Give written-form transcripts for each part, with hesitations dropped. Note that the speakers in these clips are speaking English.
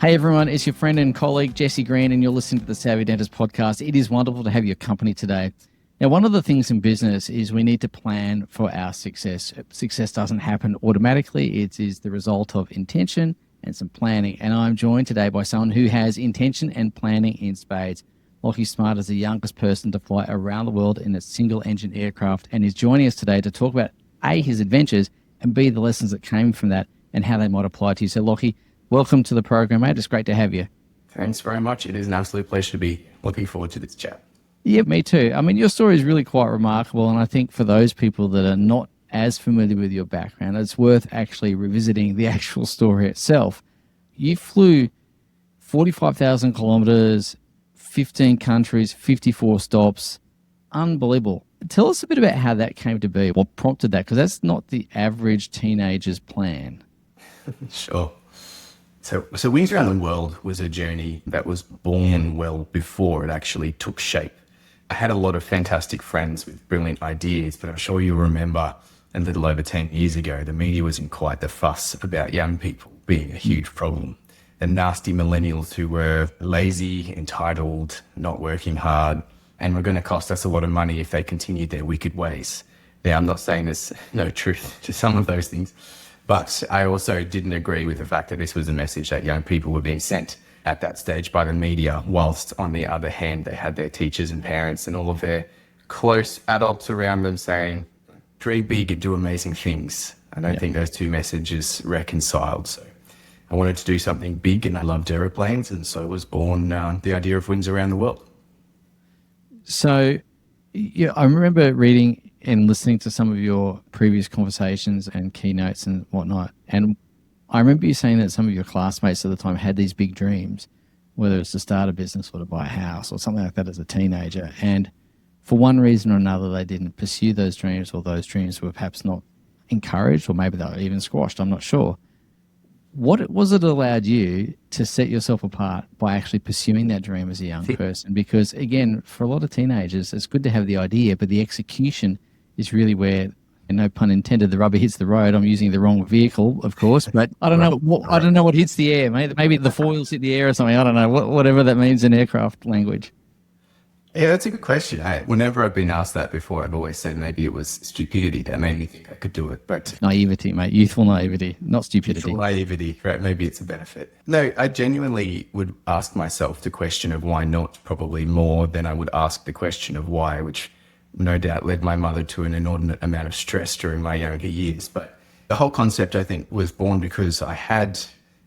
Hey everyone, it's your friend and colleague Jesse Green, and you're listening to the Savvy Dentist podcast. It is wonderful to have your company today. Now, one of the things in business is we need to plan for our success. Success doesn't happen automatically. It is the result of intention and some planning. And I'm joined today by someone who has intention and planning in spades. Lachie Smart is the youngest person to fly around the world in a single-engine aircraft, and is joining us today to talk about A, his adventures, and B, the lessons that came from that and how they might apply to you. So, Lachie, welcome to the program, mate. It's great to have you. Thanks very much. It is an absolute pleasure to be here. Looking forward to this chat. Yeah, me too. I mean, your story is really quite remarkable, and I think for those people that are not as familiar with your background, it's worth actually revisiting the actual story itself. You flew 45,000 kilometers, 15 countries, 54 stops. Unbelievable. Tell us a bit about how that came to be. What prompted that? Because that's not the average teenager's plan. Sure. So Wings Around the World was a journey that was born well before it actually took shape. I had a lot of fantastic friends with brilliant ideas, but I'm sure you'll remember a little over 10 years ago, the media was in quite the fuss about young people being a huge problem. The nasty millennials who were lazy, entitled, not working hard, and were going to cost us a lot of money if they continued their wicked ways. Now, I'm not saying there's no truth to some of those things, but I also didn't agree with the fact that this was a message that young people were being sent at that stage by the media, whilst on the other hand, they had their teachers and parents and all of their close adults around them saying, dream big and do amazing things. I don't think those two messages reconciled. So I wanted to do something big, and I loved aeroplanes, and so was born the idea of Wings Around the World. So yeah, I remember reading and listening to some of your previous conversations and keynotes and whatnot. And I remember you saying that some of your classmates at the time had these big dreams, whether it's to start a business or to buy a house or something like that as a teenager. And for one reason or another, they didn't pursue those dreams, or those dreams were perhaps not encouraged, or maybe they were even squashed. I'm not sure. What was it allowed you to set yourself apart by actually pursuing that dream as a young person? Because again, for a lot of teenagers, it's good to have the idea, but the execution is really where, and no pun intended, the rubber hits the road. I'm using the wrong vehicle, of course, but I don't know. I don't know what hits the air. Maybe the foils hit the air or something. I don't know. Whatever that means in aircraft language. Yeah, that's a good question. Whenever I've been asked that before, I've always said maybe it was stupidity that made me think I could do it. But naivety, mate. Youthful naivety, not stupidity. Youthful naivety, right? Maybe it's a benefit. No, I genuinely would ask myself the question of why not probably more than I would ask the question of why, which no doubt led my mother to an inordinate amount of stress during my younger years. But the whole concept, I think, was born because I had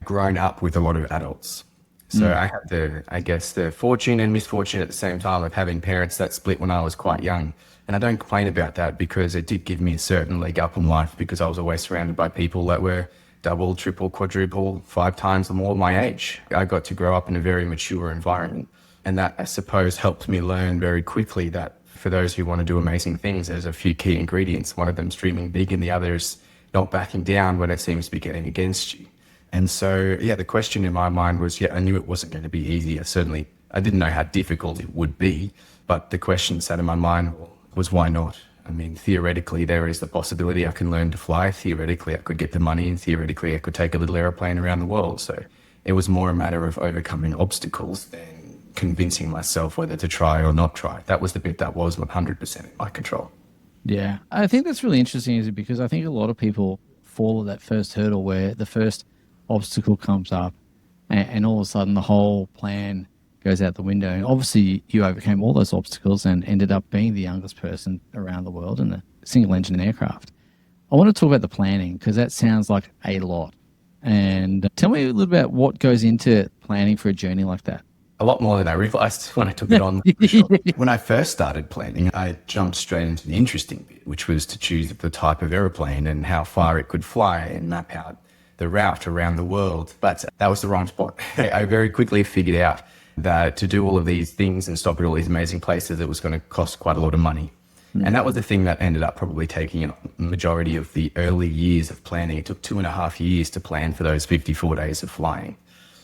grown up with a lot of adults. So I had the fortune and misfortune at the same time of having parents that split when I was quite young. And I don't complain about that, because it did give me a certain leg up in life, because I was always surrounded by people that were double, triple, quadruple, 5 times or more my age. I got to grow up in a very mature environment. And that, I suppose, helped me learn very quickly that for those who want to do amazing things, there's a few key ingredients. One of them is dreaming big, and the other is not backing down when it seems to be getting against you. And so, the question in my mind was, I knew it wasn't going to be easy. I didn't know how difficult it would be, but the question sat in my mind was, why not? I mean, theoretically, there is the possibility I can learn to fly. Theoretically, I could get the money, and theoretically, I could take a little airplane around the world. So it was more a matter of overcoming obstacles than convincing myself whether to try or not try. That was the bit that was 100% in my control. Yeah, I think that's really interesting, is because I think a lot of people fall at that first hurdle where the first obstacle comes up, and all of a sudden the whole plan goes out the window. And obviously you overcame all those obstacles and ended up being the youngest person around the world in a single engine aircraft. I want to talk about the planning, because that sounds like a lot. And tell me a little about what goes into planning for a journey like that. A lot more than I realized when I took it on. When I first started planning, I jumped straight into the interesting bit, which was to choose the type of aeroplane and how far it could fly and map out the route around the world. But that was the wrong spot. I very quickly figured out that to do all of these things and stop at all these amazing places, it was going to cost quite a lot of money. And that was the thing that ended up probably taking a majority of the early years of planning. It took 2.5 years to plan for those 54 days of flying.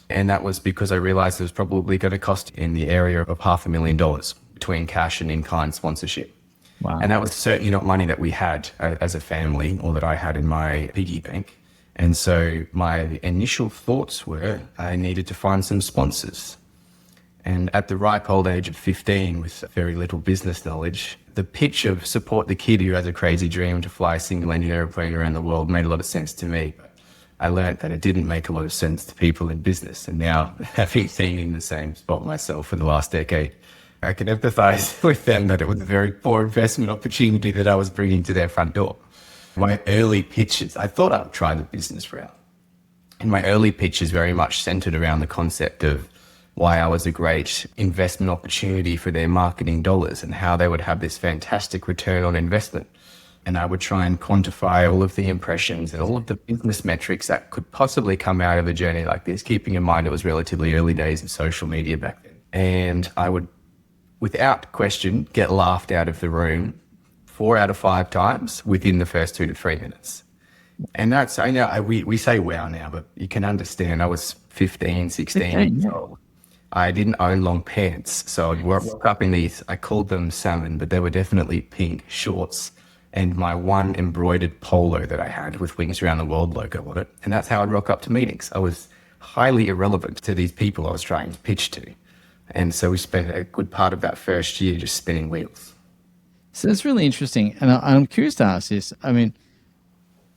And that was because I realized it was probably going to cost in the area of $500,000 between cash and in-kind sponsorship. Wow. And that was certainly not money that we had as a family, or that I had in my piggy bank. And so my initial thoughts were I needed to find some sponsors. And at the ripe old age of 15, with very little business knowledge, the pitch of support the kid who has a crazy dream to fly a single-engine airplane around the world made a lot of sense to me. But I learned that it didn't make a lot of sense to people in business. And now, having been in the same spot myself for the last decade, I can empathize with them that it was a very poor investment opportunity that I was bringing to their front door. My early pitches, I thought I would try the business route. And my early pitches very much centered around the concept of why I was a great investment opportunity for their marketing dollars and how they would have this fantastic return on investment. And I would try and quantify all of the impressions and all of the business metrics that could possibly come out of a journey like this, keeping in mind it was relatively early days of social media back then. And I would, without question, get laughed out of the room 4 out of 5 times within the first 2 to 3 minutes. And that's, I know we say wow now, but you can understand I was 15, 16 years old. I didn't own long pants, so I'd walk up in these, I called them salmon, but they were definitely pink shorts, and my one embroidered polo that I had with Wings Around the World logo on it. And that's how I'd rock up to meetings. I was highly irrelevant to these people I was trying to pitch to. And so we spent a good part of that first year just spinning wheels. So that's really interesting. And I'm curious to ask this. I mean,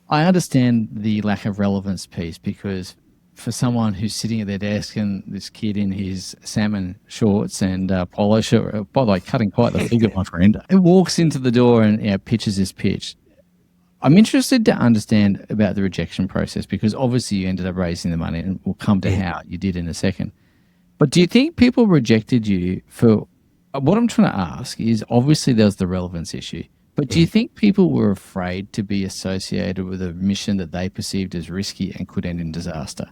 I understand the lack of relevance piece because for someone who's sitting at their desk and this kid in his salmon shorts and polo shirt, by the way, cutting quite the figure, my friend, it walks into the door and pitches this pitch. I'm interested to understand about the rejection process because obviously you ended up raising the money and we'll come to how you did in a second. But do you think people rejected you for what I'm trying to ask is obviously there's the relevance issue, but do you think people were afraid to be associated with a mission that they perceived as risky and could end in disaster?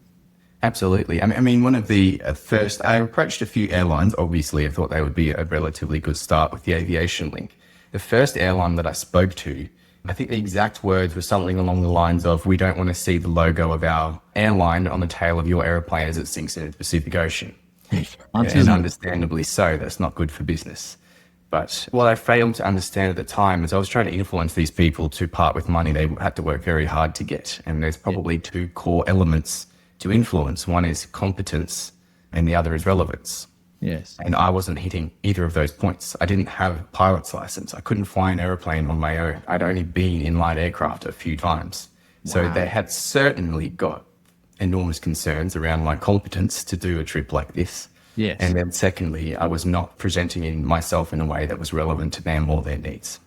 Absolutely. I mean, one of the first, I approached a few airlines. Obviously, I thought they would be a relatively good start with the aviation link. The first airline that I spoke to, I think the exact words were something along the lines of, we don't want to see the logo of our airline on the tail of your airplane as it sinks into the Pacific Ocean. And understandably so, that's not good for business. But what I failed to understand at the time is I was trying to influence these people to part with money they had to work very hard to get. And there's probably 2 core elements to influence. One is competence and the other is relevance. Yes. And I wasn't hitting either of those points. I didn't have a pilot's license. I couldn't fly an airplane on my own. I'd only been in light aircraft a few times. Wow. So they had certainly got enormous concerns around my competence to do a trip like this. Yes. And then secondly, I was not presenting myself in a way that was relevant to them or their needs.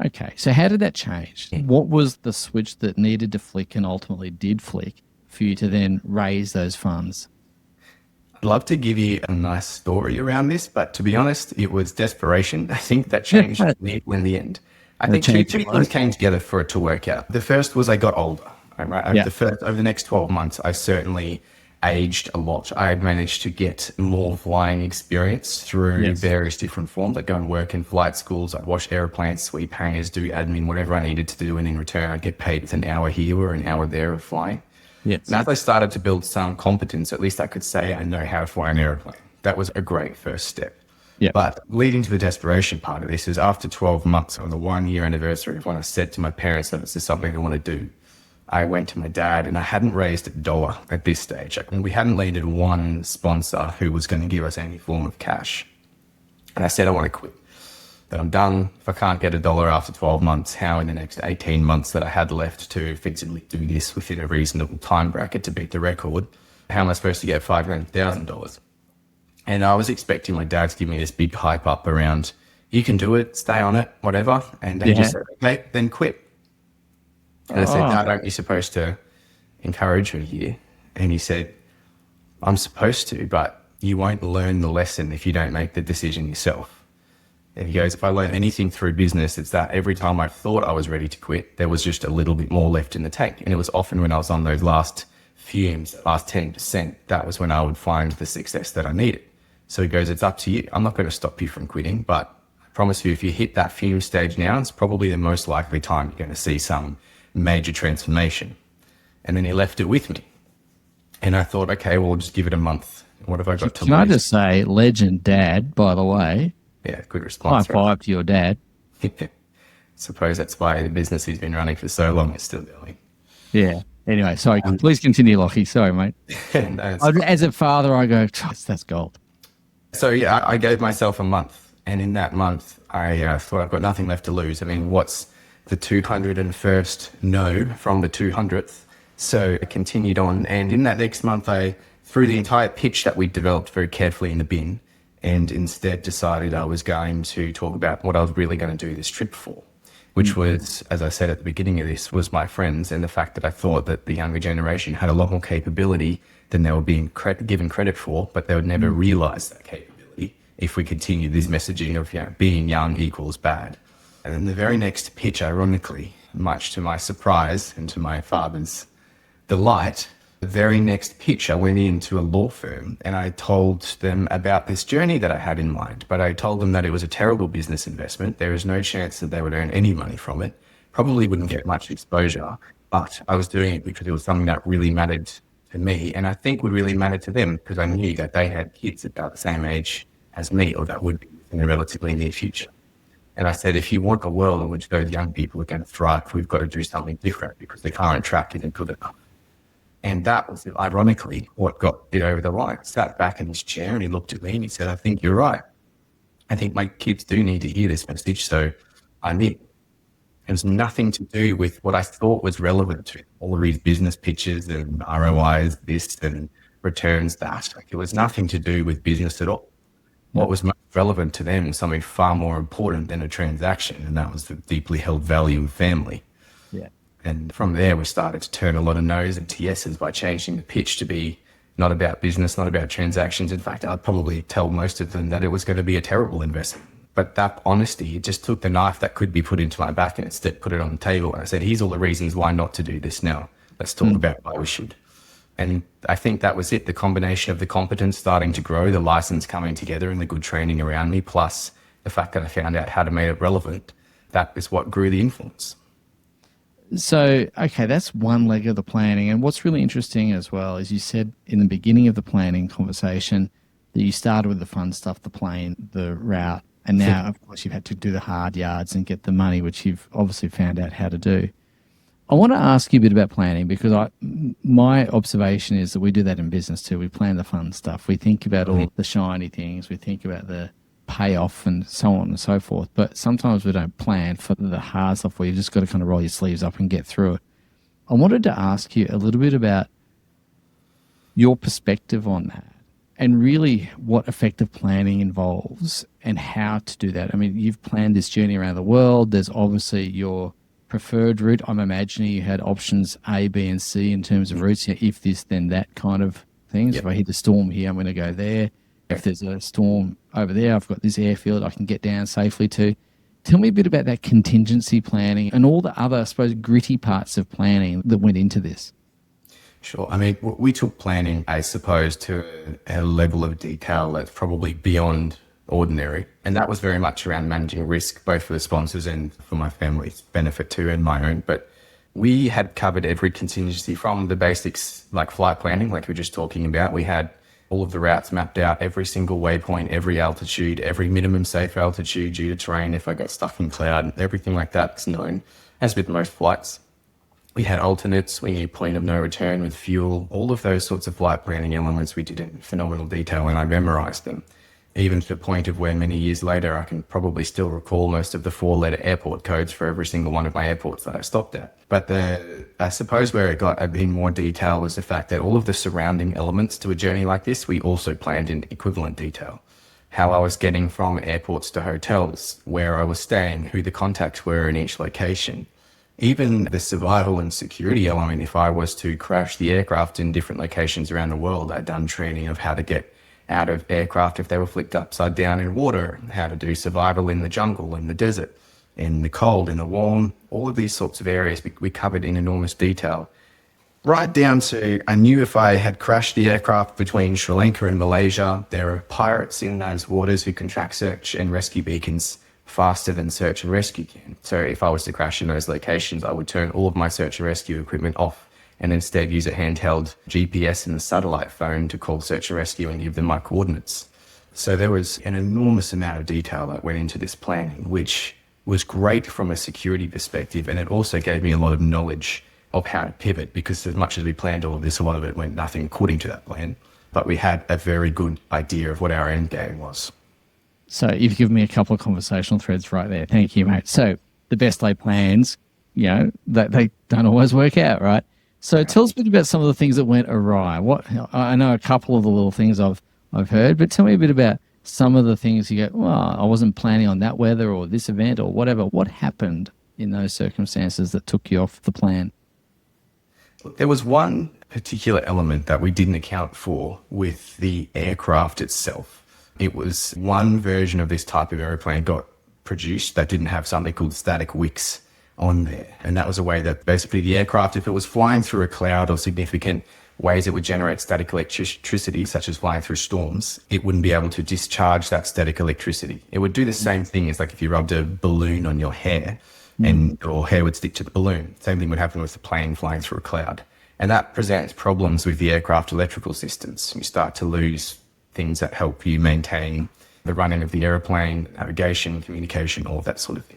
Okay. So how did that change? What was the switch that needed to flick and ultimately did flick for you to then raise those funds? I'd love to give you a nice story around this, but to be honest, it was desperation. I think that changed in the end. I think two things came together for it to work out. The first was I got older. Right? Over the next 12 months, I certainly aged a lot. I had managed to get more flying experience through various different forms. I'd go and work in flight schools. I'd wash airplanes, sweep hangars, do admin, whatever I needed to do. And in return, I'd get paid with an hour here or an hour there of flying. Yes. And as I started to build some competence, at least I could say I know how to fly an airplane. That was a great first step. Yep. But leading to the desperation part of this is after 12 months on the 1-year anniversary of when I said to my parents that this is something I want to do, I went to my dad and I hadn't raised $1 at this stage. And we hadn't landed one sponsor who was going to give us any form of cash. And I said, I want to quit. That I'm done. If I can't get $1 after 12 months, how in the next 18 months that I had left to effectively do this within a reasonable time bracket to beat the record, how am I supposed to get $500,000? And I was expecting my dad to give me this big hype up around, you can do it, stay on it, whatever. And he just said, okay, then quit. And I said, Dad, aren't you supposed to encourage me here? And he said, I'm supposed to, but you won't learn the lesson if you don't make the decision yourself. And he goes, if I learn anything through business, it's that every time I thought I was ready to quit, there was just a little bit more left in the tank. And it was often when I was on those last fumes, last 10%, that was when I would find the success that I needed. So he goes, it's up to you. I'm not going to stop you from quitting, but I promise you, if you hit that fume stage now, it's probably the most likely time you're going to see some major transformation. And then he left it with me. And I thought, okay, well, just give it a month. What have I got to lose? Can I just say, legend dad, by the way. Yeah, good response. High five to your dad. Suppose that's why the business he's been running for so long is still going. Yeah. Anyway, sorry. Please continue, Lachie. Sorry, mate. And, uh, As a father, I go, that's gold. So yeah, I gave myself a month, and in that month, I thought I've got nothing left to lose. I mean, what's the 201st no from the 200th? So I continued on, and in that next month, I threw the entire pitch that we developed very carefully in the bin, and instead decided I was going to talk about what I was really going to do this trip for, which was, as I said at the beginning of this, was my friends, and the fact that I thought that the younger generation had a lot more capability than they were being given credit for, but they would never realize that capability if we continue this messaging of, being young equals bad. And then the very next pitch, ironically, much to my surprise and to my father's delight, the very next pitch, I went into a law firm and I told them about this journey that I had in mind, but I told them that it was a terrible business investment. There was no chance that they would earn any money from it, probably wouldn't get much exposure, but I was doing it because it was something that really mattered to me, and I think would really matter to them because I knew that they had kids about the same age as me, or that would be in the relatively near future. And I said, if you want a world in which those young people are going to thrive, we've got to do something different because the current track isn't good enough. And that was, ironically, what got it over the line. I sat back in his chair and he looked at me and he said, I think you're right. I think my kids do need to hear this message, so I'm in. It was nothing to do with what I thought was relevant to all of these business pitches and ROIs, this and returns that. Like, it was nothing to do with business at all. What was most relevant to them was something far more important than a transaction, and that was the deeply held value of family. Yeah. And from there, we started to turn a lot of no's into yeses by changing the pitch to be not about business, not about transactions. In fact, I'd probably tell most of them that it was going to be a terrible investment. But that honesty, it just took the knife that could be put into my back and instead put it on the table. And I said, here's all the reasons why not to do this now. Let's talk about why we should. And I think that was it. The combination of the competence starting to grow, the license coming together and the good training around me, plus the fact that I found out how to make it relevant, that is what grew the influence. So, okay, that's one leg of the planning. And what's really interesting as well is you said in the beginning of the planning conversation that you started with the fun stuff, the plane, the route, and now, of course, you've had to do the hard yards and get the money, which you've obviously found out how to do. I want to ask you a bit about planning because my observation is that we do that in business too. We plan the fun stuff. We think about all the shiny things. We think about the payoff and so on and so forth. But sometimes we don't plan for the hard stuff where you've just got to kind of roll your sleeves up and get through it. I wanted to ask you a little bit about your perspective on that and really what effective planning involves and how to do that. I mean, you've planned this journey around the world. There's obviously your preferred route. I'm imagining you had options A, B, and C in terms of routes. If this, then that kind of things. Yep. If I hit a storm here, I'm going to go there. If there's a storm over there, I've got this airfield I can get down safely to. Tell me a bit about that contingency planning and all the other, I suppose, gritty parts of planning that went into this. Sure. I mean, we took planning, I suppose, to a level of detail that's probably beyond ordinary. And that was very much around managing risk, both for the sponsors and for my family's benefit too, and my own. But we had covered every contingency from the basics, like flight planning, like we were just talking about. We had all of the routes mapped out, every single waypoint, every altitude, every minimum safe altitude due to terrain, if I got stuck in cloud, everything like that's known, as with most flights. We had alternates, we knew point of no return with fuel, all of those sorts of flight planning elements we did in phenomenal detail, and I memorized them. Even to the point of where many years later, I can probably still recall most of the 4-letter airport codes for every single one of my airports that I stopped at. But I suppose where it got a bit more detail was the fact that all of the surrounding elements to a journey like this, we also planned in equivalent detail. How I was getting from airports to hotels, where I was staying, who the contacts were in each location. Even the survival and security element, if I was to crash the aircraft in different locations around the world, I'd done training of how to get out of aircraft if they were flicked upside down in water, how to do survival in the jungle, in the desert, in the cold, in the warm, all of these sorts of areas we covered in enormous detail. Right down to, I knew if I had crashed the aircraft between Sri Lanka and Malaysia, there are pirates in those waters who can track search and rescue beacons faster than search and rescue can. So if I was to crash in those locations, I would turn all of my search and rescue equipment off and instead use a handheld GPS and a satellite phone to call search and rescue and give them my coordinates. So there was an enormous amount of detail that went into this planning, which was great from a security perspective. And it also gave me a lot of knowledge of how to pivot, because as much as we planned all of this, a lot of it went nothing according to that plan. But we had a very good idea of what our end game was. So you've given me a couple of conversational threads right there. Thank you, mate. So the best laid plans, they don't always work out, right? So tell us a bit about some of the things that went awry. I know a couple of the little things I've heard, but tell me a bit about some of the things you go, well, I wasn't planning on that weather or this event or whatever. What happened in those circumstances that took you off the plan? There was one particular element that we didn't account for with the aircraft itself. It was one version of this type of airplane got produced that didn't have something called static wicks on there. And that was a way that basically the aircraft, if it was flying through a cloud or significant ways it would generate static electricity, such as flying through storms, it wouldn't be able to discharge that static electricity. It would do the same thing as like if you rubbed a balloon on your hair and your hair would stick to the balloon. Same thing would happen with the plane flying through a cloud. And that presents problems with the aircraft electrical systems. You start to lose things that help you maintain the running of the airplane, navigation, communication, all of that sort of thing.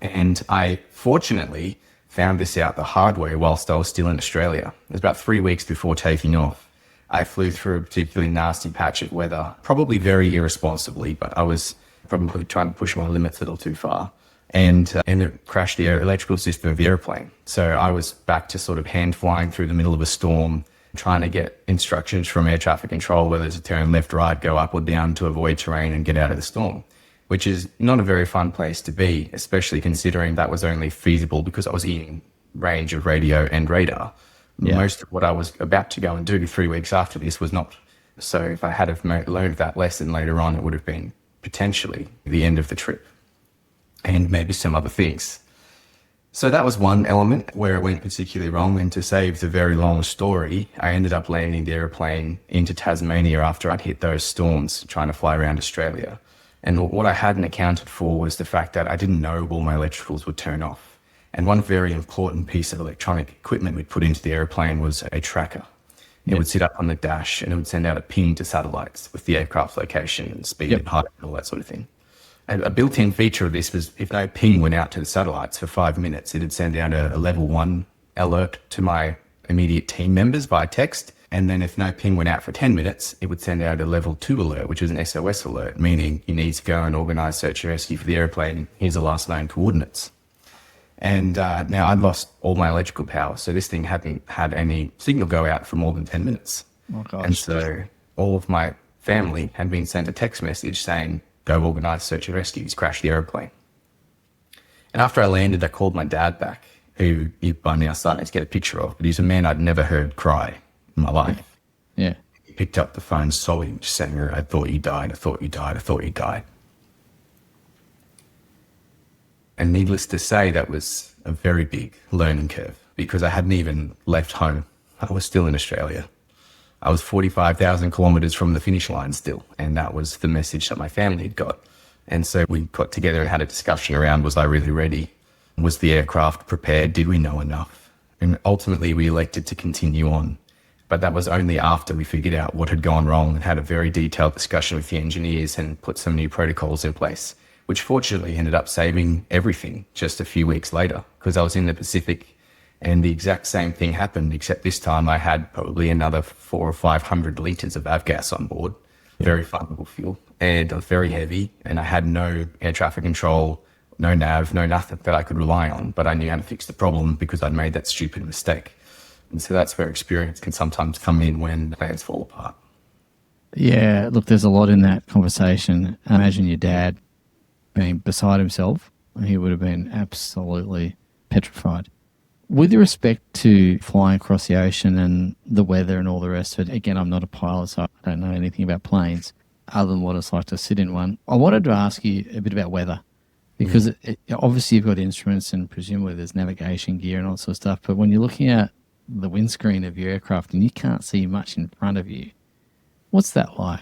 And I fortunately found this out the hard way whilst I was still in Australia. It was about 3 weeks before taking off. I flew through a particularly nasty patch of weather, probably very irresponsibly, but I was probably trying to push my limits a little too far, and it crashed the electrical system of the airplane. So I was back to sort of hand flying through the middle of a storm, trying to get instructions from air traffic control, whether to turn left, right, go up or down to avoid terrain and get out of the storm, which is not a very fun place to be, especially considering that was only feasible because I was in range of radio and radar. Yeah. Most of what I was about to go and do 3 weeks after this was not. So if I had have learned that lesson later on, it would have been potentially the end of the trip and maybe some other things. So that was one element where it went particularly wrong. And to save the very long story, I ended up landing the airplane into Tasmania after I'd hit those storms trying to fly around Australia. And what I hadn't accounted for was the fact that I didn't know all my electricals would turn off. And one very important piece of electronic equipment we'd put into the airplane was a tracker. It would sit up on the dash and it would send out a ping to satellites with the aircraft location and speed and height and all that sort of thing. And a built-in feature of this was if no ping went out to the satellites for 5 minutes, it'd send out a level 1 alert to my immediate team members via text. And then if no ping went out for 10 minutes, it would send out a level 2 alert, which is an SOS alert, meaning you need to go and organise search and rescue for the airplane. Here's the last known coordinates. And now I'd lost all my electrical power. So this thing hadn't had any signal go out for more than 10 minutes. Oh, gosh. And so all of my family had been sent a text message saying, go organise search and rescue. He's crashed the airplane. And after I landed, I called my dad back, who you by now starting to get a picture of, but he's a man I'd never heard cry in my life. Yeah. He picked up the phone sobbing, just saying, I thought you died, I thought you died, I thought you died. And needless to say, that was a very big learning curve because I hadn't even left home. I was still in Australia. I was 45,000 kilometres from the finish line still. And that was the message that my family had got. And so we got together and had a discussion around, was I really ready? Was the aircraft prepared? Did we know enough? And ultimately we elected to continue on. But that was only after we figured out what had gone wrong and had a very detailed discussion with the engineers and put some new protocols in place, which fortunately ended up saving everything just a few weeks later because I was in the Pacific and the exact same thing happened, except this time I had probably another 400 or 500 litres of avgas on board, very flammable fuel, and it was very heavy. And I had no air traffic control, no nav, no nothing that I could rely on, but I knew how to fix the problem because I'd made that stupid mistake. And so that's where experience can sometimes come in when plans fall apart. Yeah, look, there's a lot in that conversation. Imagine your dad being beside himself. He would have been absolutely petrified. With respect to flying across the ocean and the weather and all the rest of it, again, I'm not a pilot, so I don't know anything about planes other than what it's like to sit in one. I wanted to ask you a bit about weather because obviously you've got instruments and presumably there's navigation gear and all that sort of stuff, but when you're looking at the windscreen of your aircraft and you can't see much in front of you, what's that like?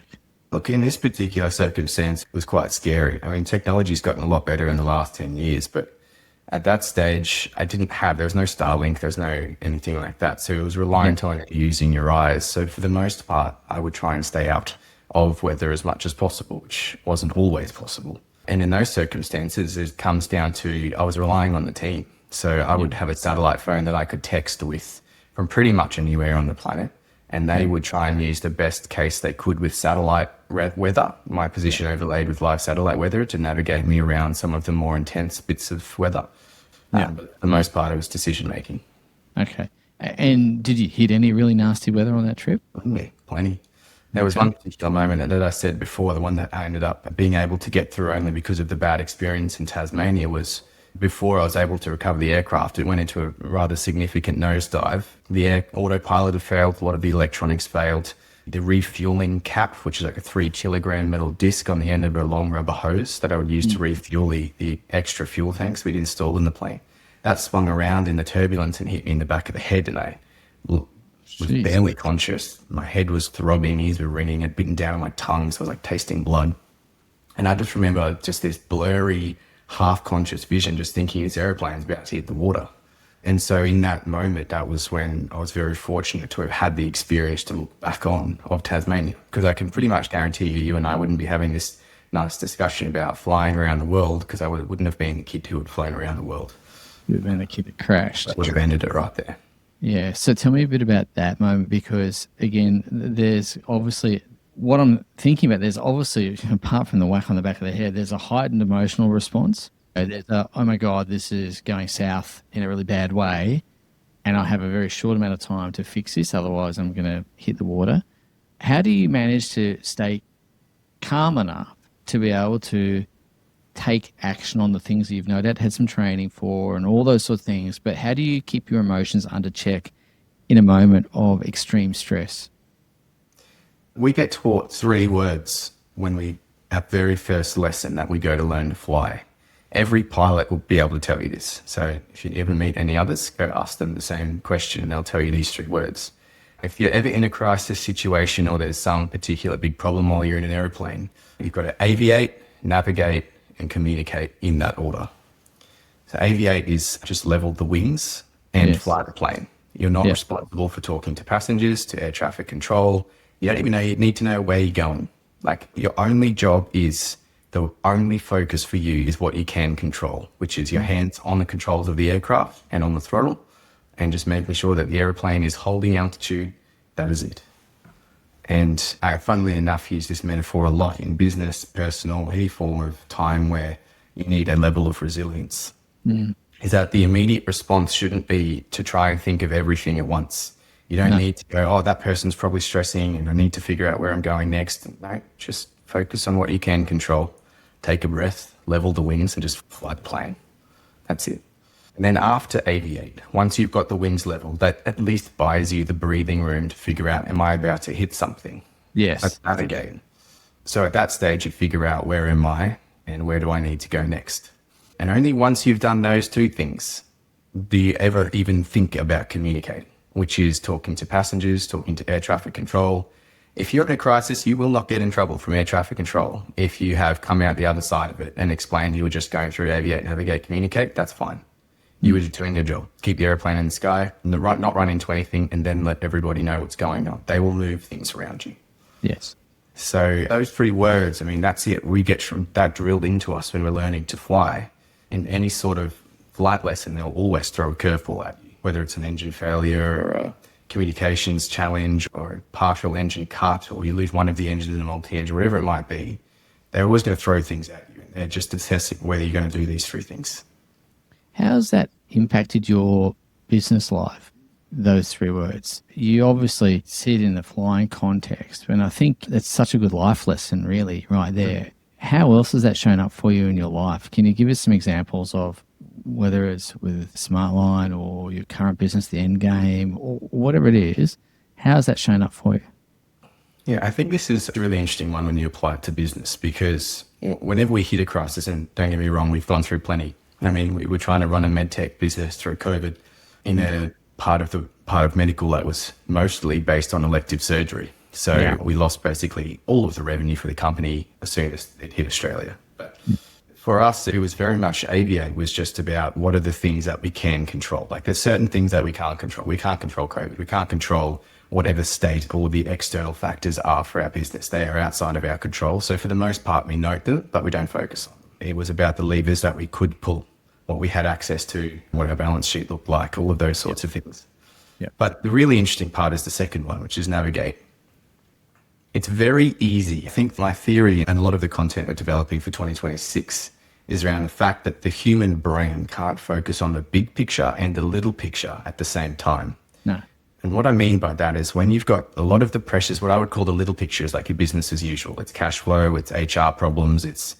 Look, in this particular circumstance, it was quite scary. I mean, technology's gotten a lot better in the last 10 years, but at that stage, there was no Starlink, there's no anything like that. So it was reliant on using your eyes. So for the most part, I would try and stay out of weather as much as possible, which wasn't always possible. And in those circumstances, it comes down to, I was relying on the team. So I would have a satellite phone that I could text with from pretty much anywhere on the planet. And they would try and use the best case they could with satellite weather, my position overlaid with live satellite weather, to navigate me around some of the more intense bits of weather. But for the most part, it was decision making. Okay. And did you hit any really nasty weather on that trip? Yeah, plenty. There was one particular moment that I said before, the one that I ended up being able to get through only because of the bad experience in Tasmania, was before I was able to recover the aircraft, it went into a rather significant nosedive. The autopilot had failed, a lot of the electronics failed. The refueling cap, which is like a 3 kilogram metal disc on the end of a long rubber hose that I would use to refuel the extra fuel tanks we'd installed in the plane, that swung around in the turbulence and hit me in the back of the head, and I was barely conscious. My head was throbbing, ears were ringing, I'd bitten down on my tongue, so I was like tasting blood. And I just remember just this blurry, half-conscious vision, just thinking this airplane's about to hit the water. And so in that moment, that was when I was very fortunate to have had the experience to look back on of Tasmania, because I can pretty much guarantee you and I wouldn't be having this nice discussion about flying around the world, because I wouldn't have been the kid who had flown around the world. You would have been the kid that crashed. I would have ended it right there. Yeah. So tell me a bit about that moment, because again, there's obviously what I'm thinking about. There's obviously, apart from the whack on the back of the head, there's a heightened emotional response. There's a, oh my God, this is going south in a really bad way, and I have a very short amount of time to fix this. Otherwise, I'm going to hit the water. How do you manage to stay calm enough to be able to take action on the things that you've no doubt had some training for and all those sort of things, but how do you keep your emotions under check in a moment of extreme stress? We get taught 3 words when our very first lesson that we go to learn to fly. Every pilot will be able to tell you this. So if you ever meet any others, go ask them the same question and they'll tell you these 3 words. If you're ever in a crisis situation or there's some particular big problem while you're in an airplane, you've got to aviate, navigate, and communicate in that order. So aviate is just level the wings and fly the plane. You're not responsible for talking to passengers, to air traffic control. You don't even need to know where you're going. Like, your only job is, the only focus for you is what you can control, which is your hands on the controls of the aircraft and on the throttle, and just making sure that the airplane is holding altitude. That is it. And I, funnily enough, use this metaphor a lot in business, personal, any form of time where you need a level of resilience. Is that the immediate response shouldn't be to try and think of everything at once. You don't need to go, oh, that person's probably stressing and I need to figure out where I'm going next. No, just focus on what you can control. Take a breath, level the wings, and just fly the plane. That's it. And then after aviate, once you've got the wings level, that at least buys you the breathing room to figure out, am I about to hit something? Yes. Let's navigate. So at that stage, you figure out, where am I and where do I need to go next? And only once you've done those 2 things do you ever even think about communicating, which is talking to passengers, talking to air traffic control. If you're in a crisis, you will not get in trouble from air traffic control. If you have come out the other side of it and explained you were just going through aviate, navigate, communicate, that's fine. You were just doing your job. Keep the airplane in the sky, not run into anything, and then let everybody know what's going on. They will move things around you. Yes. So those 3 words, I mean, that's it. We get that drilled into us when we're learning to fly. In any sort of flight lesson, they'll always throw a curveball at you, whether it's an engine failure or a communications challenge or a partial engine cut, or you lose one of the engines in a multi-engine, whatever it might be. They're always going to throw things at you. They're just assessing whether you're going to do these 3 things. How's that impacted your business life, those 3 words? You obviously see it in the flying context, and I think that's such a good life lesson, really, right there. How else has that shown up for you in your life? Can you give us some examples of whether it's with Smartline or your current business, the end game, or whatever it is? How's that shown up for you? Yeah, I think this is a really interesting one when you apply it to business, because whenever we hit a crisis, and don't get me wrong, we've gone through plenty. I mean, we were trying to run a medtech business through COVID in a part of medical that was mostly based on elective surgery. So we lost basically all of the revenue for the company as soon as it hit Australia. But for us, it was very much aviate was just about what are the things that we can control. Like, there's certain things that we can't control. We can't control COVID. We can't control whatever state all the external factors are for our business. They are outside of our control. So for the most part, we note them, but we don't focus on them. It was about the levers that we could pull what we had access to, what our balance sheet looked like, all of those sorts of things. Yeah. But the really interesting part is the second one, which is navigate. It's very easy. I think my theory and a lot of the content we're developing for 2026 is around the fact that the human brain can't focus on the big picture and the little picture at the same time. No. And what I mean by that is when you've got a lot of the pressures, what I would call the little pictures, like your business as usual, it's cash flow, it's HR problems, it's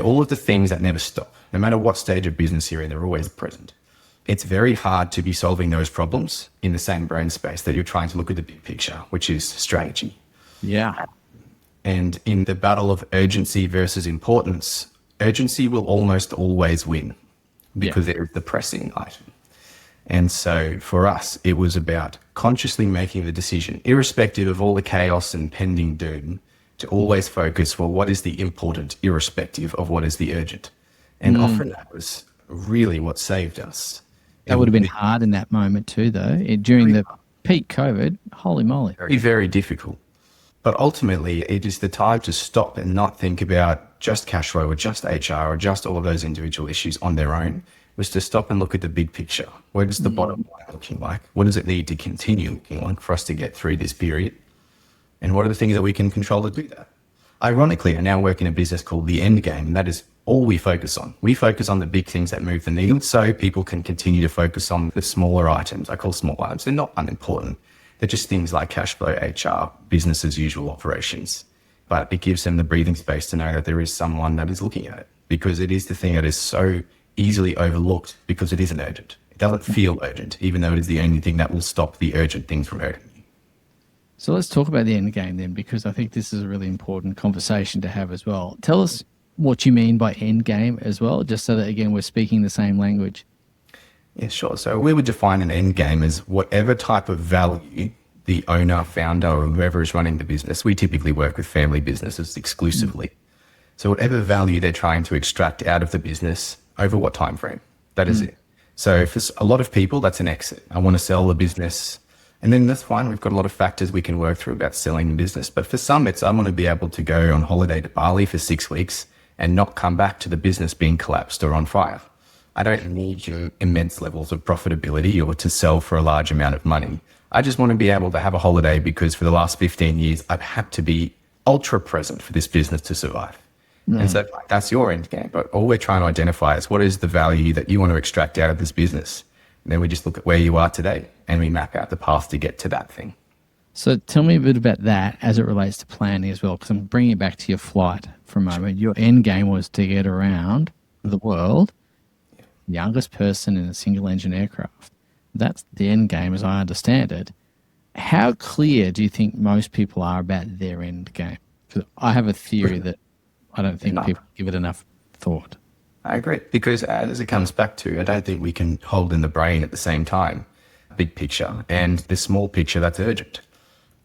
all of the things that never stop. No matter what stage of business you're in, they're always present. It's very hard to be solving those problems in the same brain space that you're trying to look at the big picture, which is strategy. Yeah. And in the battle of urgency versus importance, urgency will almost always win because it is the pressing item. And so for us, it was about consciously making the decision, irrespective of all the chaos and pending doom, to always focus for what is the important, irrespective of what is the urgent. And often that was really what saved us. That would have been hard in that moment too, though. During the peak COVID, holy moly. Very, very difficult. But ultimately, it is the time to stop and not think about just cash flow or just HR or just all of those individual issues on their own, was to stop and look at the big picture. What is the bottom line looking like? What does it need to continue looking like for us to get through this period? And what are the things that we can control to do that? Ironically, I now work in a business called The End Game, and that is all we focus on. We focus on the big things that move the needle so people can continue to focus on the smaller items. I call small items. They're not unimportant. They're just things like cash flow, HR, business as usual operations. But it gives them the breathing space to know that there is someone that is looking at it, because it is the thing that is so easily overlooked because it isn't urgent. It doesn't feel urgent, even though it is the only thing that will stop the urgent things from hurting you. So let's talk about the end game then, because I think this is a really important conversation to have as well. Tell us what you mean by end game as well, just so that, again, we're speaking the same language. Yeah, sure. So we would define an end game as whatever type of value the owner, founder, or whoever is running the business. We typically work with family businesses exclusively. So whatever value they're trying to extract out of the business over what time frame, that is it. So for a lot of people, that's an exit. I want to sell the business. And then that's fine. We've got a lot of factors we can work through about selling the business. But for some, it's I want to be able to go on holiday to Bali for 6 weeks and not come back to the business being collapsed or on fire. I don't need your immense levels of profitability or to sell for a large amount of money. I just want to be able to have a holiday because for the last 15 years, I've had to be ultra present for this business to survive. And so that's your end game. But all we're trying to identify is what is the value that you want to extract out of this business. And then we just look at where you are today and we map out the path to get to that thing. So tell me a bit about that as it relates to planning as well, because I'm bringing it back to your flight for a moment. Your end game was to get around the world, youngest person in a single engine aircraft. That's the end game as I understand it. How clear do you think most people are about their end game? Because I have a theory that I don't think people give it enough thought. I agree, because as it comes back to, I don't think we can hold in the brain at the same time, big picture and the small picture that's urgent.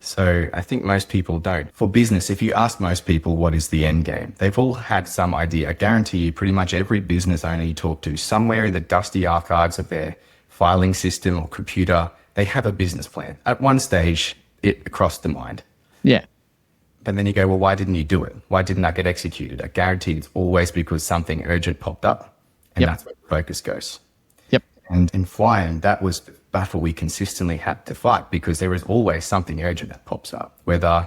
So I think most people don't. For business, if you ask most people what is the end game, they've all had some idea. I guarantee you pretty much every business owner you talk to, somewhere in the dusty archives of their filing system or computer, they have a business plan. At one stage, it crossed the mind. Yeah. But then you go, well, why didn't you do it? Why didn't that get executed? I guarantee it's always because something urgent popped up, and that's where the focus goes. Yep. And in flying, that was the battle we consistently had to fight, because there is always something urgent that pops up, whether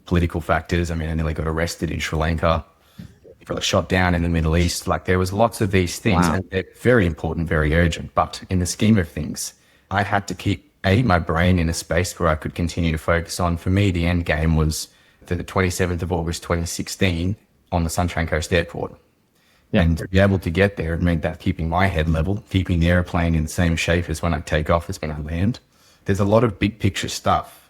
political factors. I mean, I nearly got arrested in Sri Lanka, got shot down in the Middle East. Like, there was lots of these things, and they're very important, very urgent. But in the scheme of things, I had to keep my brain in a space where I could continue to focus on. For me, the end game was the 27th of August, 2016 on the Sunshine Coast Airport. Yeah. And to be able to get there, it meant that keeping my head level, keeping the airplane in the same shape as when I take off as when I land. There's a lot of big picture stuff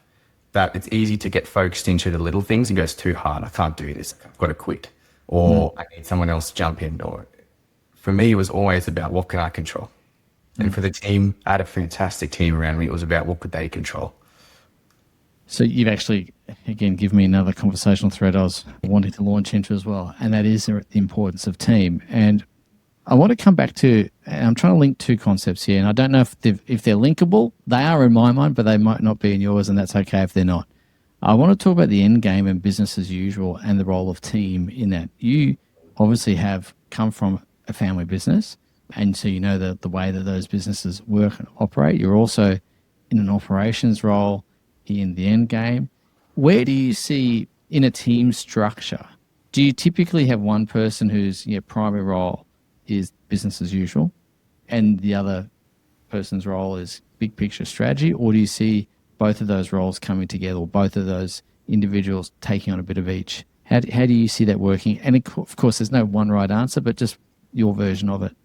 that it's easy to get focused into the little things and go, it's too hard. I can't do this. I've got to quit. Or I need someone else to jump in. Or for me, it was always about what can I control? And for the team, I had a fantastic team around me. It was about what could they control? So you've actually, again, given me another conversational thread I was wanting to launch into as well, and that is the importance of team. And I want to come back to, and I'm trying to link two concepts here, and I don't know if they're linkable. They are in my mind, but they might not be in yours, and that's okay if they're not. I want to talk about the end game and business as usual and the role of team in that. You obviously have come from a family business. And so you know the way that those businesses work and operate. You're also in an operations role in the end game. Where do you see in a team structure? Do you typically have one person whose primary role is business as usual and the other person's role is big picture strategy? Or do you see both of those roles coming together, or both of those individuals taking on a bit of each? How do you see that working? And of course, there's no one right answer, but just your version of it.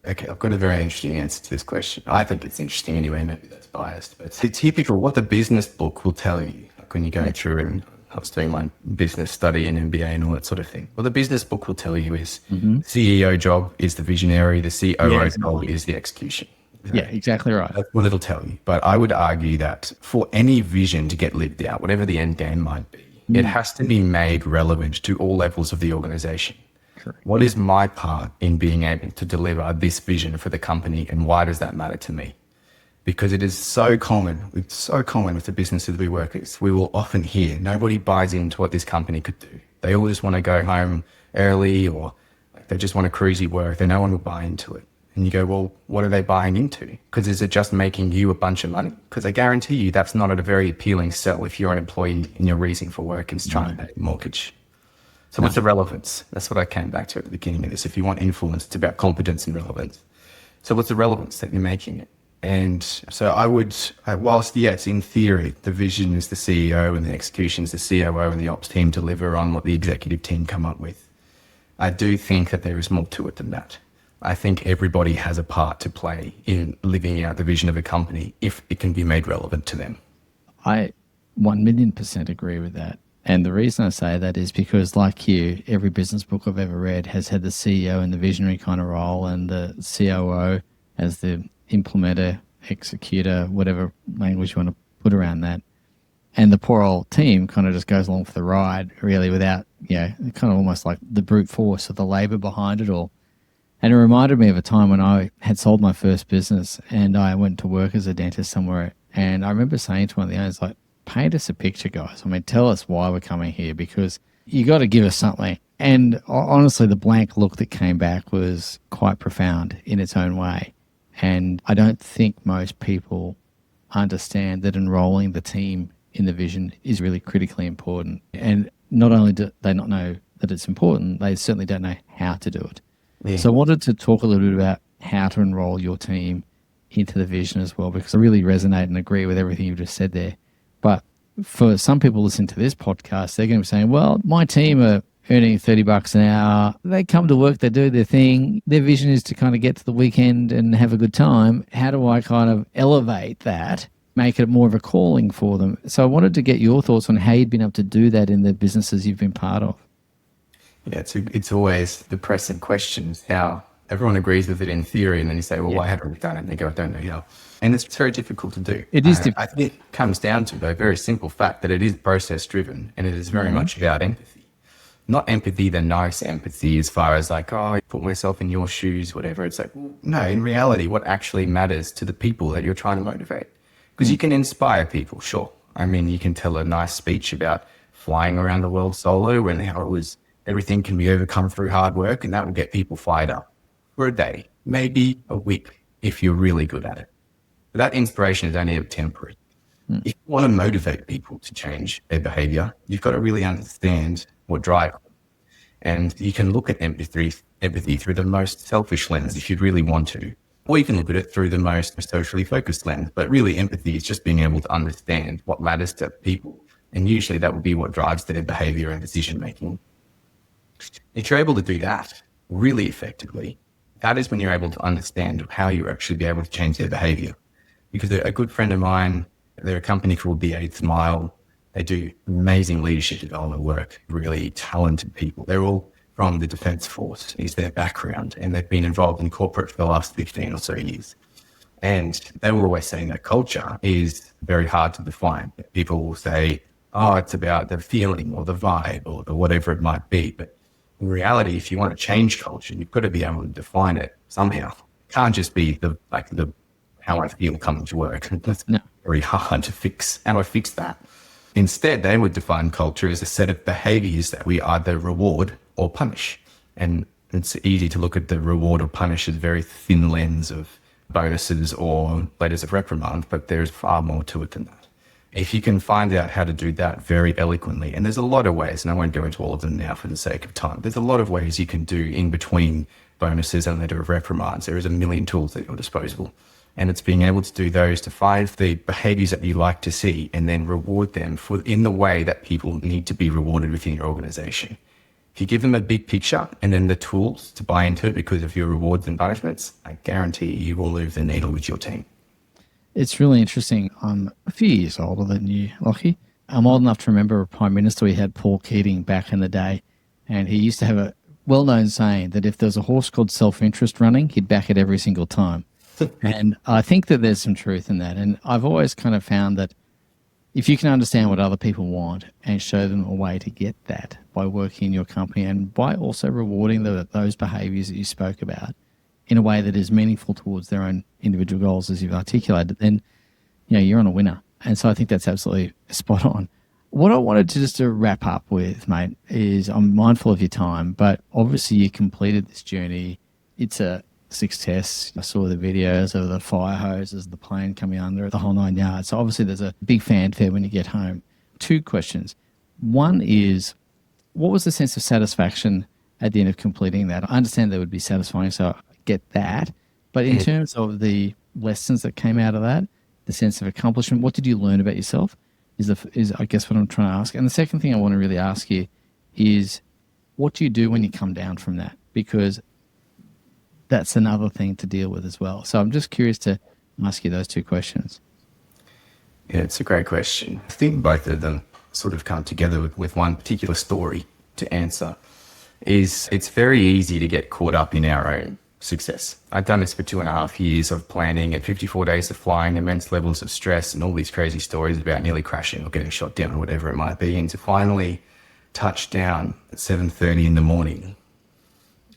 Okay, I've got a very interesting answer to this question. I think it's interesting anyway, maybe that's biased. But it's typical what the business book will tell you, like when you're going through, and I was doing my business study and MBA and all that sort of thing. What the business book will tell you is the CEO job is the visionary, the COO job is the execution. Yeah, exactly right. That's what it'll tell you. But I would argue that for any vision to get lived out, whatever the end game might be, it has to be made relevant to all levels of the organization. Correct. What is my part in being able to deliver this vision for the company, and why does that matter to me? Because it is so common with the businesses we work with. We will often hear nobody buys into what this company could do. They all just want to go home early, or they just want a cruisy work. No one will buy into it. And you go, well, what are they buying into? Because is it just making you a bunch of money? Because I guarantee you that's not a very appealing sell if you're an employee and your reason for work is trying to pay a mortgage. So what's the relevance? That's what I came back to at the beginning of this. If you want influence, it's about competence and relevance. So what's the relevance that you're making it? And so I would, whilst yes, in theory, the vision is the CEO and the execution is the COO and the ops team deliver on what the executive team come up with, I do think that there is more to it than that. I think everybody has a part to play in living out the vision of a company if it can be made relevant to them. I 1,000,000% agree with that. And the reason I say that is because, like you, every business book I've ever read has had the CEO in the visionary kind of role and the COO as the implementer, executor, whatever language you want to put around that. And the poor old team kind of just goes along for the ride, really, without, kind of almost like the brute force of the labor behind it all. And it reminded me of a time when I had sold my first business and I went to work as a dentist somewhere. And I remember saying to one of the owners, like, paint us a picture, guys. I mean, tell us why we're coming here, because you got to give us something. And honestly, the blank look that came back was quite profound in its own way. And I don't think most people understand that enrolling the team in the vision is really critically important. And not only do they not know that it's important, they certainly don't know how to do it. Yeah. So I wanted to talk a little bit about how to enroll your team into the vision as well, because I really resonate and agree with everything you just said there. But for some people listening to this podcast, they're going to be saying, well, my team are earning $30 an hour. They come to work, they do their thing. Their vision is to kind of get to the weekend and have a good time. How do I kind of elevate that, make it more of a calling for them? So I wanted to get your thoughts on how you'd been able to do that in the businesses you've been part of. Yeah, it's always the pressing questions, how everyone agrees with it in theory, and then you say, well, why haven't we done it? And they go, I don't know how. And it's very difficult to do. It is difficult. I think it comes down to a very simple fact that it is process driven, and it is very much about empathy. Not empathy, the nice empathy as far as like, oh, I put myself in your shoes, whatever. It's like, well, no, in reality, what actually matters to the people that you're trying to motivate. Because you can inspire people, sure. I mean, you can tell a nice speech about flying around the world solo and how it was, everything can be overcome through hard work, and that will get people fired up for a day, maybe a week, if you're really good at it. But that inspiration is only temporary. If you want to motivate people to change their behavior, you've got to really understand what drives them. And you can look at empathy through the most selfish lens if you really want to, or you can look at it through the most socially focused lens. But really, empathy is just being able to understand what matters to people. And usually that will be what drives their behavior and decision making. If you're able to do that really effectively, that is when you're able to understand how you actually be able to change their behavior. Because a good friend of mine, they're a company called The Eighth Mile. They do amazing leadership development work, really talented people. They're all from the Defence Force, is their background, and they've been involved in corporate for the last 15 or so years. And they were always saying that culture is very hard to define. People will say, oh, it's about the feeling or the vibe or the whatever it might be. But in reality, if you want to change culture, you've got to be able to define it somehow. It can't just be the how I feel coming to work. That's very hard to fix. How do I fix that? Instead, they would define culture as a set of behaviors that we either reward or punish. And It's easy to look at the reward or punish as very thin lens of bonuses or letters of reprimand, but there's far more to it than that. If you can find out how to do that very eloquently, and there's a lot of ways, and I won't go into all of them now for the sake of time, there's a lot of ways you can do in between bonuses and letter of reprimands. There is a million tools at your disposal. And it's being able to do those to find the behaviors that you like to see and then reward them in the way that people need to be rewarded within your organization. If you give them a big picture and then the tools to buy into it because of your rewards and punishments, I guarantee you will move the needle with your team. It's really interesting. I'm a few years older than you, Lachie. I'm old enough to remember a Prime Minister. We had Paul Keating back in the day, and he used to have a well-known saying that if there's a horse called self-interest running, he'd back it every single time. And I think that there's some truth in that. And I've always kind of found that if you can understand what other people want and show them a way to get that by working in your company and by also rewarding those behaviors that you spoke about in a way that is meaningful towards their own individual goals as you've articulated, then you're on a winner. And so I think that's absolutely spot on. What I wanted to wrap up with, mate, is I'm mindful of your time, but obviously you completed this journey. It's a success. I saw the videos of the fire hoses, the plane coming under, the whole 9 yards. So obviously there's a big fanfare when you get home. 2 questions. One is, what was the sense of satisfaction at the end of completing that? I understand that would be satisfying, so I get that. But in terms of the lessons that came out of that, the sense of accomplishment, what did you learn about yourself is I guess what I'm trying to ask. And the second thing I want to really ask you is, what do you do when you come down from that? Because that's another thing to deal with as well. So I'm just curious to ask you those 2 questions. Yeah, it's a great question. I think both of them sort of come together with one particular story to answer. It's very easy to get caught up in our own success. I've done this for 2.5 years of planning and 54 days of flying, immense levels of stress and all these crazy stories about nearly crashing or getting shot down or whatever it might be. And to finally touch down at 7:30 in the morning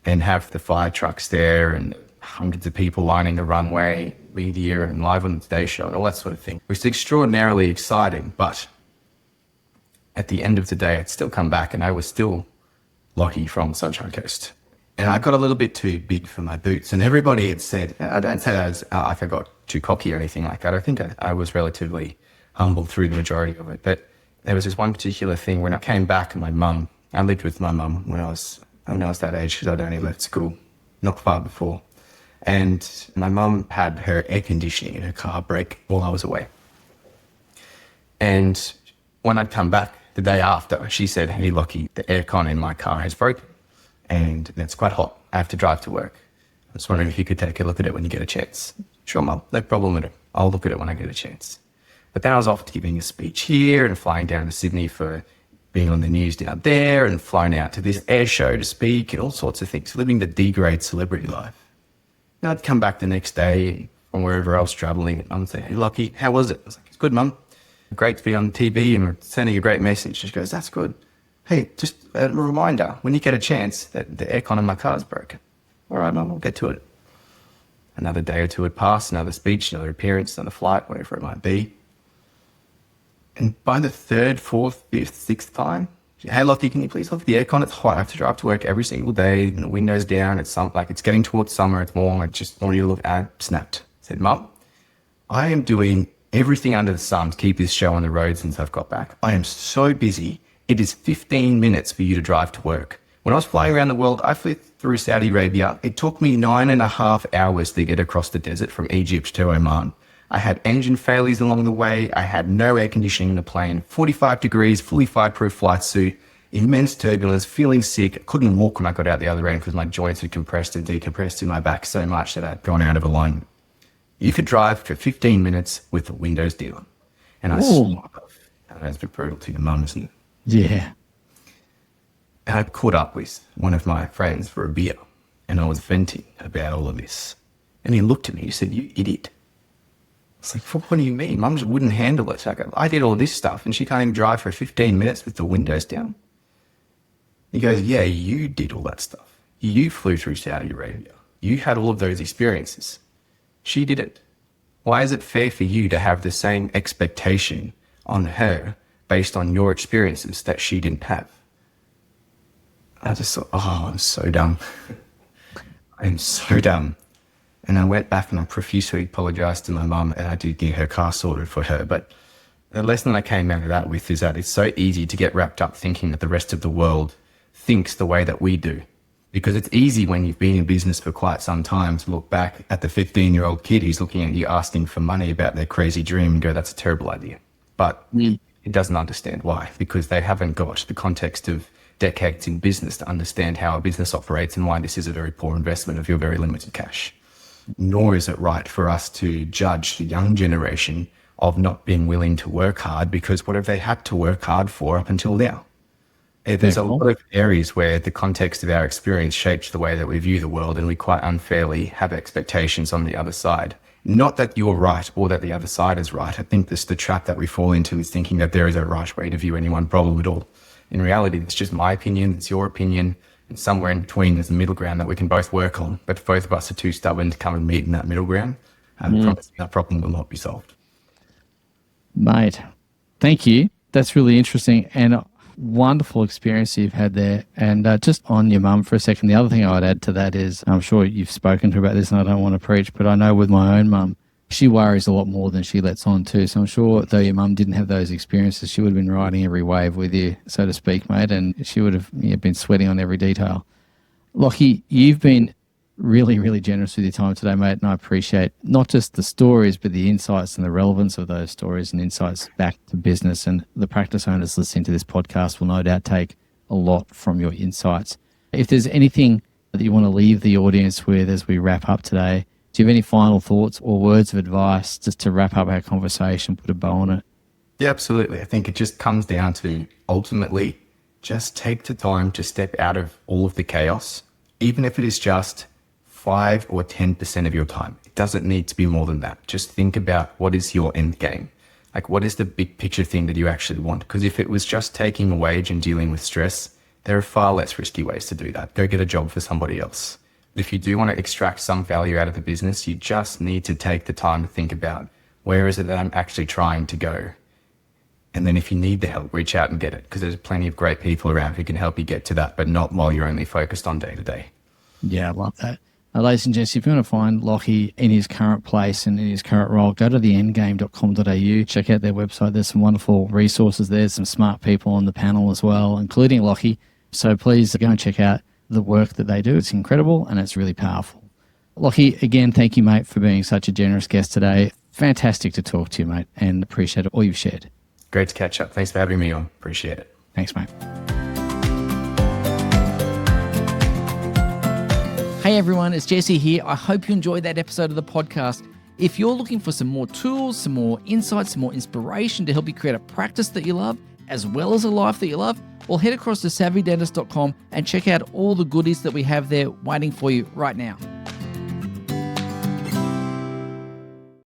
and have the fire trucks there and hundreds of people lining the runway, media and live on the Today Show and all that sort of thing. It was extraordinarily exciting, but at the end of the day, I'd still come back and I was still Lachie from Sunshine Coast. And I got a little bit too big for my boots. And everybody had said, I don't say that as like I got too cocky or anything like that. I think I was relatively humble through the majority of it. But there was this one particular thing when I came back and I lived with my mum when I was that age because I'd only left school not far before. And my mum had her air conditioning in her car break while I was away. And when I'd come back the day after, she said, "Hey, Lachie, the aircon in my car has broken and it's quite hot. I have to drive to work. I was wondering if you could take a look at it when you get a chance." "Sure, Mum, no problem with it. I'll look at it when I get a chance." But then I was off giving a speech here and flying down to Sydney for being on the news down there and flying out to this air show to speak and all sorts of things, living the D-grade celebrity life. And I'd come back the next day from wherever I was traveling and Mum said, "Hey, Lachie, how was it?" I was like, "It's good, Mum. Great to be on TV and sending a great message." She goes, "That's good. Hey, just a reminder, when you get a chance, that the aircon in my car is broken." "All right, Mum, I'll get to it." Another day or two had passed, another speech, another appearance, another flight, whatever it might be. And by the 3rd, 4th, 5th, 6th time, "Hey, Lachie, can you please look at the aircon? It's hot. I have to drive to work every single day. And the window's down. It's it's getting towards summer. It's warm. I just want you to look at it." Snapped. Said, "Mum, I am doing everything under the sun to keep this show on the road since I've got back. I am so busy. It is 15 minutes for you to drive to work. When I was flying around the world, I flew through Saudi Arabia. It took me 9.5 hours to get across the desert from Egypt to Oman. I had engine failures along the way. I had no air conditioning in the plane, 45 degrees, fully fireproof flight suit, immense turbulence, feeling sick. I couldn't walk when I got out the other end because my joints had compressed and decompressed in my back so much that I'd gone out of alignment. You could drive for 15 minutes with the windows down." And I that's a bit brutal to your mum, isn't it? Yeah. And I caught up with one of my friends for a beer and I was venting about all of this. And he looked at me, he said, "You idiot." I was like, "What do you mean? Mum just wouldn't handle it." I go, "I did all this stuff and she can't even drive for 15 minutes with the windows down." He goes, "Yeah, you did all that stuff. You flew through Saudi Arabia. You had all of those experiences. She didn't. Why is it fair for you to have the same expectation on her based on your experiences that she didn't have?" I just thought, oh, I'm so dumb. I'm so dumb. And I went back and I profusely apologized to my mum, and I did get her car sorted for her. But the lesson I came out of that with is that it's so easy to get wrapped up thinking that the rest of the world thinks the way that we do. Because it's easy when you've been in business for quite some time to look back at the 15-year-old kid who's looking at you asking for money about their crazy dream and go, that's a terrible idea. But it doesn't understand why, because they haven't got the context of decades in business to understand how a business operates and why this is a very poor investment of your very limited cash. Nor is it right for us to judge the young generation of not being willing to work hard, because what have they had to work hard for up until now? There's a lot of areas where the context of our experience shapes the way that we view the world, and we quite unfairly have expectations on the other side. Not that you're right or that the other side is right. I think this the trap that we fall into is thinking that there is a right way to view any one problem at all. In reality, it's just my opinion, it's your opinion, and somewhere in between there's a middle ground that we can both work on. But if both of us are too stubborn to come and meet in that middle ground, I promise that problem will not be solved. Mate, thank you. That's really interesting and a wonderful experience you've had there. And just on your mum for a second, the other thing I would add to that is, I'm sure you've spoken to her about this and I don't want to preach, but I know with my own mum, she worries a lot more than she lets on too. So I'm sure though your mum didn't have those experiences, she would have been riding every wave with you, so to speak, mate, and she would have been sweating on every detail. Lachie, you've been really, really generous with your time today, mate, and I appreciate not just the stories, but the insights and the relevance of those stories and insights back to business. And the practice owners listening to this podcast will no doubt take a lot from your insights. If there's anything that you want to leave the audience with as we wrap up today, do you have any final thoughts or words of advice just to wrap up our conversation, put a bow on it? Yeah, absolutely. I think it just comes down to ultimately just take the time to step out of all of the chaos, even if it is just 5 or 10% of your time. It doesn't need to be more than that. Just think about what is your end game. Like, what is the big picture thing that you actually want? Because if it was just taking a wage and dealing with stress, there are far less risky ways to do that. Go get a job for somebody else. If you do want to extract some value out of the business, you just need to take the time to think about, where is it that I'm actually trying to go? And then if you need the help, reach out and get it, because there's plenty of great people around who can help you get to that, but not while you're only focused on day to day. Yeah, I love that. Ladies and gents, if you want to find Lachie in his current place and in his current role, go to theendgame.com.au, check out their website. There's some wonderful resources there, some smart people on the panel as well, including Lachie. So please go and check out the work that they do. It's incredible and it's really powerful. Lachie, again, thank you, mate, for being such a generous guest today. Fantastic to talk to you, mate, and appreciate all you've shared. Great to catch up. Thanks for having me on. Appreciate it. Thanks, mate. Hey everyone, it's Jesse here. I hope you enjoyed that episode of the podcast. If you're looking for some more tools, some more insights, some more inspiration to help you create a practice that you love, as well as a life that you love, well, head across to savvydentist.com and check out all the goodies that we have there waiting for you right now.